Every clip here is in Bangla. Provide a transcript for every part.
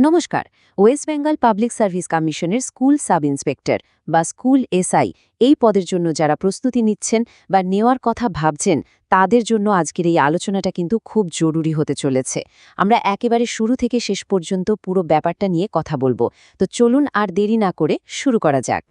নমস্কার। ওয়েস্ট বেঙ্গল পাবলিক সার্ভিস কমিশনের স্কুল সাব ইন্সপেক্টর বা স্কুল এসআই এই পদের জন্য যারা প্রস্তুতি নিচ্ছেন বা নেওয়ার কথা ভাবছেন তাদের জন্য আজকের এই আলোচনাটা কিন্তু খুব জরুরি হতে চলেছে। আমরা একেবারে শুরু থেকে শেষ পর্যন্ত পুরো ব্যাপারটা নিয়ে কথা বলবো। তো চলুন আর দেরি না করে শুরু করা যাক।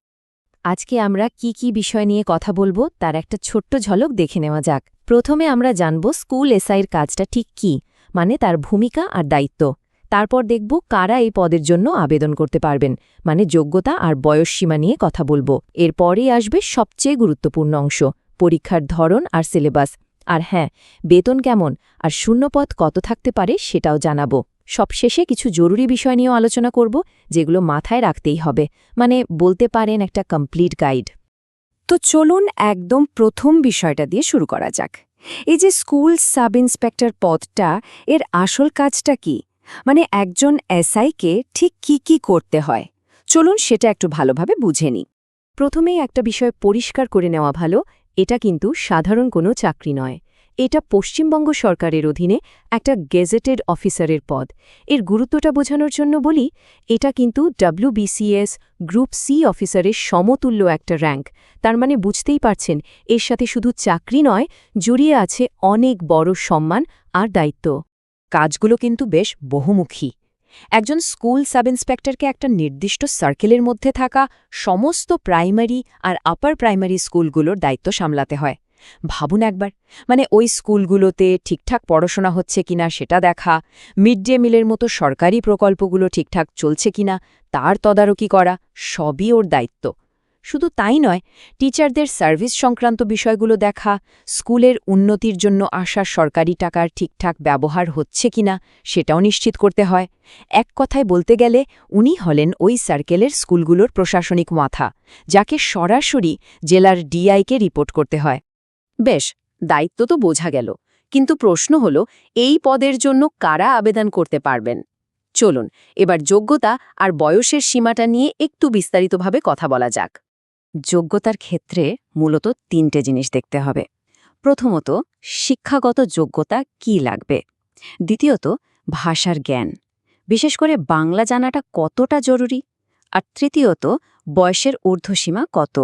আজকে আমরা কি বিষয় নিয়ে কথা বলবো তার একটা ছোট্ট ঝলক দেখে নেওয়া যাক। প্রথমে আমরা জানব স্কুল এসআইয়ের কাজটা ঠিক কী, মানে তার ভূমিকা আর দায়িত্ব। তারপর দেখব কারা এই পদের জন্য আবেদন করতে পারবেন, মানে যোগ্যতা আর বয়সসীমা নিয়ে কথা বলবো। এরপরেই আসবে সবচেয়ে গুরুত্বপূর্ণ অংশ, পরীক্ষার ধরন আর সিলেবাস। আর হ্যাঁ, বেতন কেমন আর শূন্যপদ কত থাকতে পারে সেটাও জানাবো। সবশেষে কিছু জরুরি বিষয় নিয়েও আলোচনা করব, যেগুলো মাথায় রাখতেই হবে, মানে বলতে পারেন একটা কমপ্লিট গাইড। তো চলুন একদম প্রথম বিষয়টা দিয়ে শুরু করা যাক। এই যে স্কুল সাব ইন্সপেক্টর পদটা, এর আসল কাজটা কি? মানে একজন এসআইকে ঠিক কি করতে হয়, চলুন সেটা একটু ভালোভাবে বুঝে নিই। প্রথমেই একটা বিষয় পরিষ্কার করে নেওয়া ভালো, এটা কিন্তু সাধারণ কোনো চাকরি নয়। এটা পশ্চিমবঙ্গ সরকারের অধীনে একটা গেজেটেড অফিসারের পদ। এর গুরুত্বটা বোঝানোর জন্য বলি, এটা কিন্তু WBCS গ্রুপ সি অফিসারের সমতুল্য একটা র্যাঙ্ক। তার মানে বুঝতেই পারছেন, এর সাথে শুধু চাকরি নয়, জড়িয়ে আছে অনেক বড় সম্মান আর দায়িত্ব। কাজগুলো কিন্তু বেশ বহুমুখী। একজন স্কুল সাব ইন্সপেক্টরকে একটা নির্দিষ্ট সার্কেলের মধ্যে থাকা সমস্ত প্রাইমারি আর আপার প্রাইমারি স্কুলগুলোর দায়িত্ব সামলাতে হয়। ভাবুন একবার, মানে ওই স্কুলগুলোতে ঠিকঠাক পড়াশোনা হচ্ছে কিনা সেটা দেখা, মিড ডে মিলের মতো সরকারি প্রকল্পগুলো ঠিকঠাক চলছে কিনা তার তদারকি করা, সবই ওর দায়িত্ব। শুধু তাই নয়, টিচারদের সার্ভিস সংক্রান্ত বিষয়গুলো দেখা, স্কুলের উন্নতির জন্য আসা সরকারি টাকার ঠিকঠাক ব্যবহার হচ্ছে কিনা সেটাও নিশ্চিত করতে হয়। এক কথায় বলতে গেলে উনি হলেন ওই সার্কেলের স্কুলগুলোর প্রশাসনিক মাথা, যাকে সরাসরি জেলার ডিআইকে রিপোর্ট করতে হয়। বেশ, দায়িত্ব তো বোঝা গেল, কিন্তু প্রশ্ন হল এই পদের জন্য কারা আবেদন করতে পারবেন। চলুন এবার যোগ্যতা আর বয়সের সীমাটা নিয়ে একটু বিস্তারিতভাবে কথা বলা যাক। যোগ্যতার ক্ষেত্রে মূলত 3টে জিনিস দেখতে হবে। প্রথমত, শিক্ষাগত যোগ্যতা কি লাগবে। দ্বিতীয়ত, ভাষার জ্ঞান, বিশেষ করে বাংলা জানাটা কতটা জরুরি। আর তৃতীয়ত, বয়সের ঊর্ধ্বসীমা কত।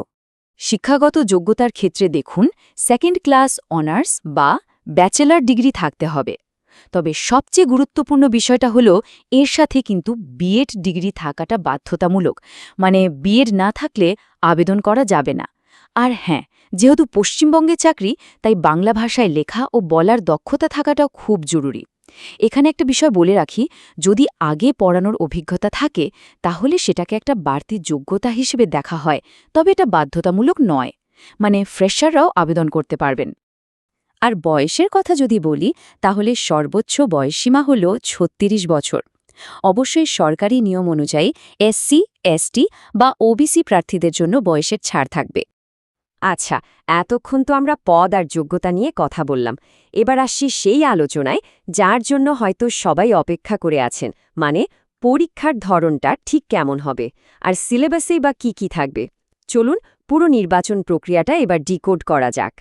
শিক্ষাগত যোগ্যতার ক্ষেত্রে দেখুন, সেকেন্ড ক্লাস অনার্স বা ব্যাচেলর ডিগ্রি থাকতে হবে। তবে সবচেয়ে গুরুত্বপূর্ণ বিষয়টা হলো, এর সাথে কিন্তু বিএড ডিগ্রি থাকাটা বাধ্যতামূলক, মানে বিএড না থাকলে আবেদন করা যাবে না। আর হ্যাঁ, যেহেতু পশ্চিমবঙ্গে চাকরি, তাই বাংলা ভাষায় লেখা ও বলার দক্ষতা থাকাটাও খুব জরুরি। এখানে একটা বিষয় বলে রাখি, যদি আগে পড়ানোর অভিজ্ঞতা থাকে তাহলে সেটাকে একটা বাড়তি যোগ্যতা হিসেবে দেখা হয়, তবে এটা বাধ্যতামূলক নয়, মানে ফ্রেশাররাও আবেদন করতে পারবেন। আর বয়সের কথা যদি বলি, তাহলে সর্বোচ্চ বয়সসীমা হল ৩৬ বছর। অবশ্যই সরকারি নিয়ম অনুযায়ী SC, ST বা OBC প্রার্থীদের জন্য বয়সের ছাড় থাকবে। আচ্ছা, এতক্ষণ তো আমরা পদ আর যোগ্যতা নিয়ে কথা বললাম। এবার আসছি সেই আলোচনায় যার জন্য হয়তো সবাই অপেক্ষা করে আছেন, মানে পরীক্ষার ধরনটা ঠিক কেমন হবে আর সিলেবাসেই বা কি থাকবে। চলুন পুরো নির্বাচন প্রক্রিয়াটা এবার ডিকোড করা যাক।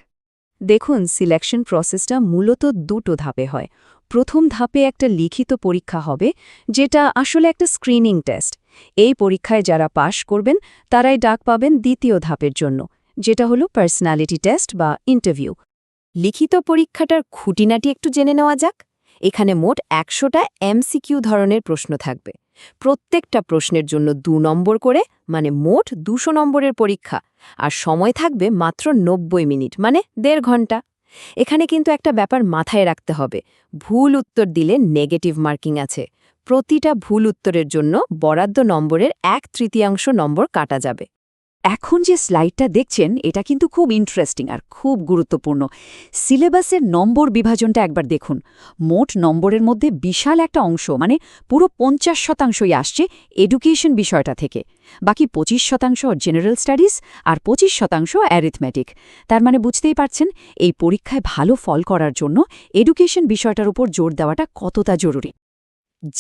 দেখুন, সিলেকশন প্রসেসটা মূলত 2টো ধাপে হয়। প্রথম ধাপে একটা লিখিত পরীক্ষা হবে, যেটা আসলে একটা স্ক্রিনিং টেস্ট। এই পরীক্ষায় যারা পাশ করবেন তারাই ডাক পাবেন দ্বিতীয় ধাপের জন্য, যেটা হলো পার্সোনালিটি টেস্ট বা ইন্টারভিউ। লিখিত পরীক্ষাটার খুঁটিনাটি একটু জেনে নেওয়া যাক। এখানে মোট 100টা MCQ ধরনের প্রশ্ন থাকবে। প্রত্যেকটা প্রশ্নের জন্য 2 নম্বর করে, মানে মোট 200 নম্বরের পরীক্ষা। আর সময় থাকবে মাত্র 90 মিনিট, মানে 1.5 ঘন্টা। এখানে কিন্তু একটা ব্যাপার মাথায় রাখতে হবে, ভুল উত্তর দিলে নেগেটিভ মার্কিং আছে। প্রতিটা ভুল উত্তরের জন্য বরাদ্দ নম্বরের 1/3 নম্বর কাটা যাবে। এখন যে স্লাইডটা দেখছেন, এটা কিন্তু খুব ইন্টারেস্টিং আর খুব গুরুত্বপূর্ণ। সিলেবাসের নম্বর বিভাজনটা একবার দেখুন। মোট নম্বরের মধ্যে বিশাল একটা অংশ, মানে পুরো 50% আসছে এডুকেশন বিষয়টা থেকে। বাকি 25% জেনারেল স্টাডিজ আর 25% অ্যারিথমেটিক। তার মানে বুঝতেই পারছেন, এই পরীক্ষায় ভালো ফল করার জন্য এডুকেশন বিষয়টার উপর জোর দেওয়াটা কতটা জরুরি।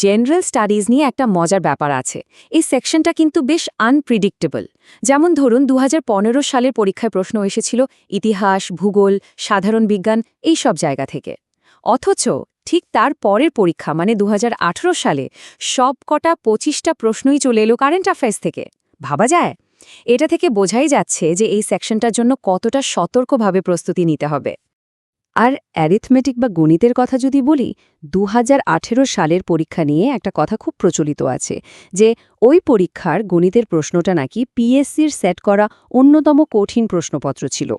জেনারেল স্টাডিজ নিয়ে একটা মজার ব্যাপার আছে। এই সেকশনটা কিন্তু বেশ আনপ্রিডিক্টেবল। যেমন ধরুন, 2015 সালের পরীক্ষায় প্রশ্ন এসেছিল ইতিহাস, ভূগোল, সাধারণ বিজ্ঞান, এই সব জায়গা থেকে। অথচ ঠিক তার পরের পরীক্ষা মানে ২০১৮ সালে সবকটা ২৫টা প্রশ্নই চলে এলো কারেন্ট অ্যাফেয়ার্স থেকে। ভাবা যায়? এটা থেকে বোঝাই যাচ্ছে যে এই সেকশনটার জন্য কতটা সতর্কভাবে প্রস্তুতি নিতে হবে। আর অ্যারিথমেটিক বা গণিতের কথা যদি বলি, ২০১৮ সালের পরীক্ষা নিয়ে একটা কথা খুব প্রচলিত আছে যে ওই পরীক্ষার গণিতের প্রশ্নটা নাকি পিএসসির সেট করা অন্যতম কঠিন প্রশ্নপত্র ছিল।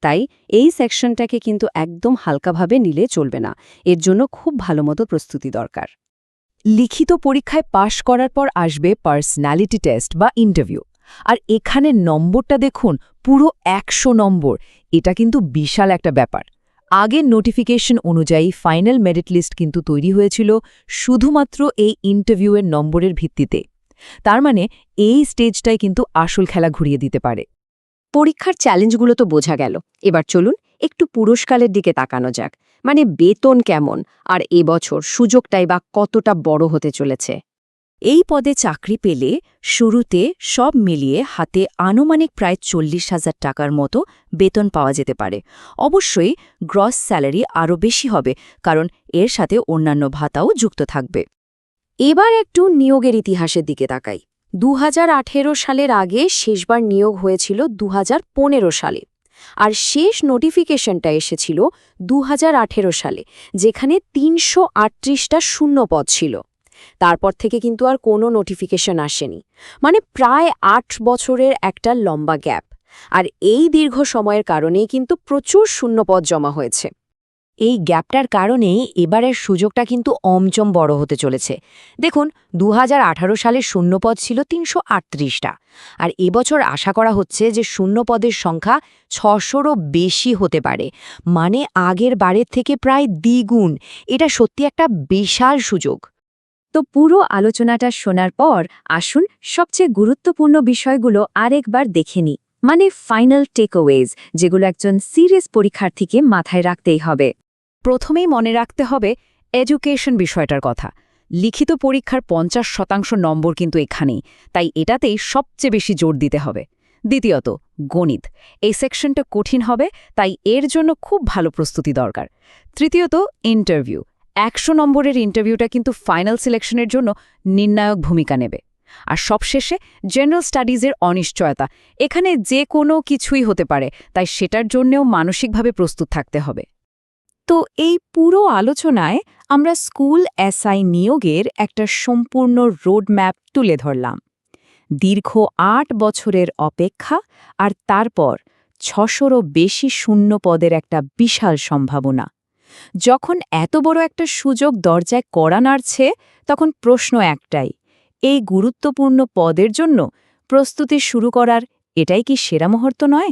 তাই এই সেকশনটাকে কিন্তু একদম হালকাভাবে নিলে চলবে না, এর জন্য খুব ভালোমতো প্রস্তুতি দরকার। লিখিত পরীক্ষায় পাশ করার পর আসবে পার্সোনালিটি টেস্ট বা ইন্টারভিউ। আর এখানে নম্বরটা দেখুন, পুরো ১০০ নম্বর। এটা কিন্তু বিশাল একটা ব্যাপার। আগের নোটিফিকেশন অনুযায়ী ফাইনাল মেরিট লিস্ট কিন্তু তৈরি হয়েছিল শুধুমাত্র এই ইন্টারভিউয়ের নম্বরের ভিত্তিতে। তার মানে এই স্টেজটাই কিন্তু আসল খেলা ঘুরিয়ে দিতে পারে। পরীক্ষার চ্যালেঞ্জগুলো তো বোঝা গেল, এবার চলুন একটু পুরস্কারের দিকে তাকানো যাক। মানে বেতন কেমন, আর এবছর সুযোগটাই বা কতটা বড় হতে চলেছে। এই পদে চাকরি পেলে শুরুতে সব মিলিয়ে হাতে আনুমানিক প্রায় ৪০,০০০ টাকার মতো বেতন পাওয়া যেতে পারে। অবশ্যই গ্রস স্যালারি আরও বেশি হবে, কারণ এর সাথে অন্যান্য ভাতাও যুক্ত থাকবে। এবার একটু নিয়োগের ইতিহাসের দিকে তাকাই। ২০১৮ সালের আগে শেষবার নিয়োগ হয়েছিল ২০১৫ সালে। আর শেষ নোটিফিকেশনটা এসেছিল ২০১৮ সালে, যেখানে ৩৩৮টা শূন্য পদ ছিল। তারপর থেকে কিন্তু আর কোনো নোটিফিকেশন আসেনি। মানে প্রায় ৮ বছরের একটা লম্বা গ্যাপ। আর এই দীর্ঘ সময়ের কারণেই কিন্তু প্রচুর শূন্যপদ জমা হয়েছে। এই গ্যাপটার কারণেই এবারের সুযোগটা কিন্তু অমচম বড় হতে চলেছে। দেখুন, ২০১৮ সালে শূন্যপদ ছিল ৩৩৮টা, আর এবছর আশা করা হচ্ছে যে শূন্যপদের সংখ্যা ৬০০রও বেশি হতে পারে। মানে আগের বারের থেকে প্রায় দ্বিগুণ। এটা সত্যি একটা বিশাল সুযোগ। তো পুরো আলোচনাটা শোনার পর আসুন সবচেয়ে গুরুত্বপূর্ণ বিষয়গুলো আরেকবার দেখে নিই। মানে ফাইনাল টেকঅ্যাওয়েজ, যেগুলো একজন সিরিয়াস পরীক্ষার্থীকে মাথায় রাখতেই হবে। প্রথমেই মনে রাখতে হবে এডুকেশন বিষয়টার কথা। লিখিত পরীক্ষার ৫০% নম্বর কিন্তু এখানেই, তাই এটাতেই সবচেয়ে বেশি জোর দিতে হবে। দ্বিতীয়ত, গণিত। এই সেকশনটা কঠিন হবে, তাই এর জন্য খুব ভালো প্রস্তুতি দরকার। তৃতীয়ত, ইন্টারভিউ। ১০০ নম্বরের ইন্টারভিউটা কিন্তু ফাইনাল সিলেকশনের জন্য নির্ণায়ক ভূমিকা নেবে। আর সবশেষে জেনারেল স্টাডিজের অনিশ্চয়তা। এখানে যে কোনো কিছুই হতে পারে, তাই সেটার জন্যেও মানসিকভাবে প্রস্তুত থাকতে হবে। তো এই পুরো আলোচনায় আমরা স্কুল এসআই নিয়োগের একটা সম্পূর্ণ রোডম্যাপ তুলে ধরলাম। দীর্ঘ ৮ বছরের অপেক্ষা, আর তারপর ৬০০রও বেশি শূন্য পদের একটা বিশাল সম্ভাবনা। যখন এত বড় একটা সুযোগ দরজায় কড়া নাড়ছে, তখন প্রশ্ন একটাই, এই গুরুত্বপূর্ণ পদের জন্য প্রস্তুতি শুরু করার এটাই কি সেরা মুহূর্ত নয়?